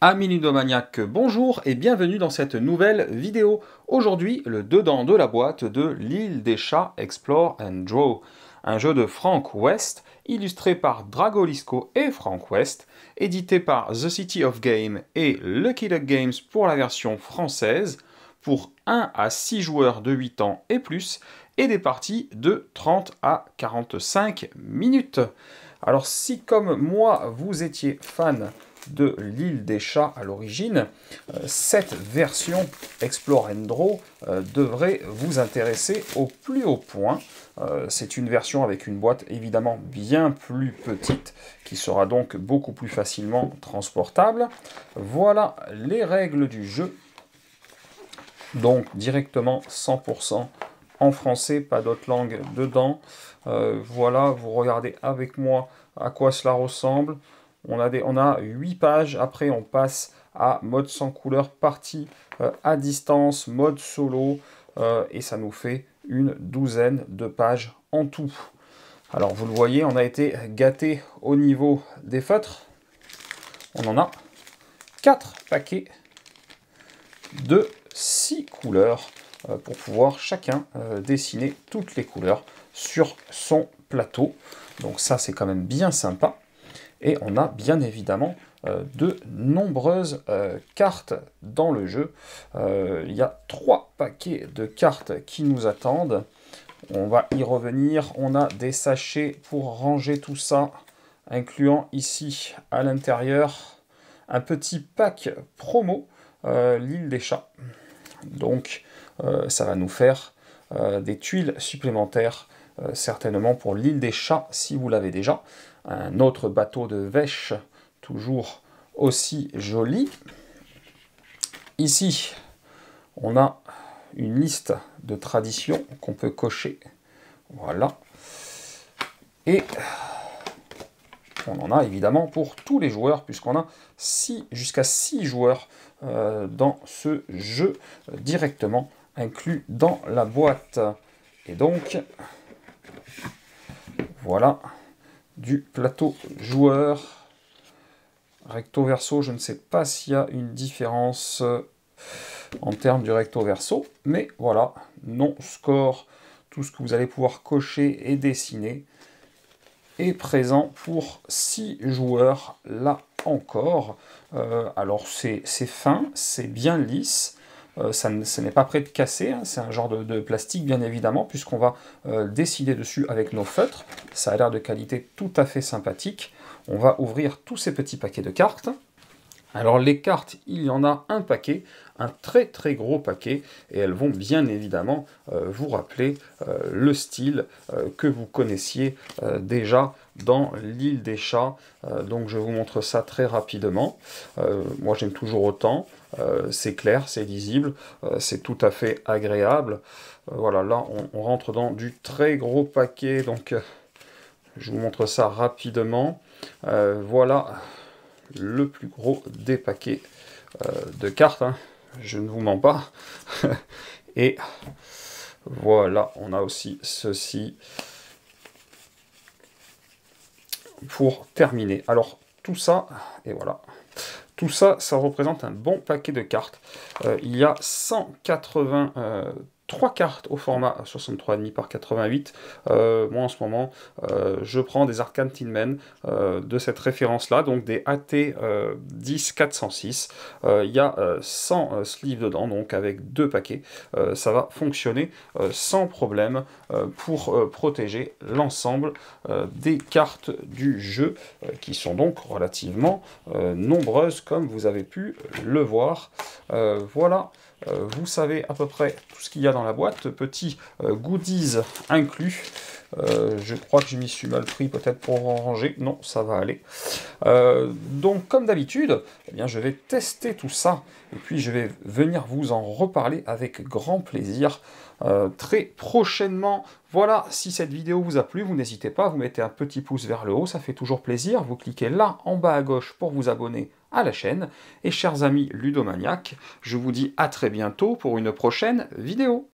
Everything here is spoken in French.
Amis ludomaniaques, bonjour et bienvenue dans cette nouvelle vidéo. Aujourd'hui, le dedans de la boîte de L'Île des Chats Explore and Draw, un jeu de Frank West, illustré par Dragolisco et Frank West, édité par The City of Game et Lucky Duck Games pour la version française, pour 1 à 6 joueurs de 8 ans et plus, et des parties de 30 à 45 minutes. Alors si comme moi, vous étiez fan de L'Île des Chats à l'origine, cette version Explore and Draw devrait vous intéresser au plus haut point. C'est une version avec une boîte évidemment bien plus petite, qui sera donc beaucoup plus facilement transportable. Voilà les règles du jeu. Donc directement 100% en français, pas d'autre langue dedans. Voilà, vous regardez avec moi à quoi cela ressemble. On a 8 pages, après on passe à mode sans couleur, partie à distance, mode solo, et ça nous fait une douzaine de pages en tout. Alors vous le voyez, on a été gâté au niveau des feutres. On en a 4 paquets de 6 couleurs pour pouvoir chacun dessiner toutes les couleurs sur son plateau. Donc ça c'est quand même bien sympa. Et on a bien évidemment de nombreuses cartes dans le jeu. Il y a 3 paquets de cartes qui nous attendent. On va y revenir. On a des sachets pour ranger tout ça, incluant ici à l'intérieur un petit pack promo, L'Île des Chats. Donc ça va nous faire des tuiles supplémentaires, certainement pour L'Île des Chats si vous l'avez déjà. Un autre bateau de Vèche, toujours aussi joli. Ici, on a une liste de traditions qu'on peut cocher. Voilà. Et on en a évidemment pour tous les joueurs, puisqu'on a jusqu'à 6 joueurs dans ce jeu directement inclus dans la boîte. Et donc, voilà du plateau joueur. Recto verso, je ne sais pas s'il y a une différence en termes du recto verso, mais voilà, nom, score, tout ce que vous allez pouvoir cocher et dessiner est présent pour 6 joueurs là encore. Alors c'est fin, c'est bien lisse. Ce n'est pas prêt de casser, hein, c'est un genre de plastique bien évidemment, puisqu'on va dessiner dessus avec nos feutres. Ça a l'air de qualité tout à fait sympathique. On va ouvrir tous ces petits paquets de cartes. Alors les cartes, il y en a un paquet, un très très gros paquet, et elles vont bien évidemment vous rappeler le style que vous connaissiez déjà dans L'Île des Chats. Donc je vous montre ça très rapidement. Moi j'aime toujours autant, c'est clair, c'est lisible, c'est tout à fait agréable. Voilà, là on rentre dans du très gros paquet, donc je vous montre ça rapidement. Voilà le plus gros des paquets de cartes, hein. Je ne vous mens pas. Et voilà, on a aussi ceci pour terminer. Alors tout ça, et voilà, tout ça, ça représente un bon paquet de cartes. Il y a 183 cartes au format 63,5 par 88. Moi en ce moment, je prends des Arcane Tin Men de cette référence-là, donc des AT 10 406. Il y a 100 sleeves dedans, donc avec 2 paquets. Ça va fonctionner sans problème pour protéger l'ensemble des cartes du jeu, qui sont donc relativement nombreuses, comme vous avez pu le voir. Voilà. Vous savez à peu près tout ce qu'il y a dans la boîte, petits goodies inclus. Je crois que je m'y suis mal pris peut-être pour en ranger. Non, ça va aller. Donc comme d'habitude, eh bien, je vais tester tout ça et puis je vais venir vous en reparler avec grand plaisir très prochainement. Voilà, si cette vidéo vous a plu, vous n'hésitez pas, vous mettez un petit pouce vers le haut, ça fait toujours plaisir. Vous cliquez là en bas à gauche pour vous abonner à la chaîne. Et chers amis ludomaniaques, je vous dis à très bientôt pour une prochaine vidéo.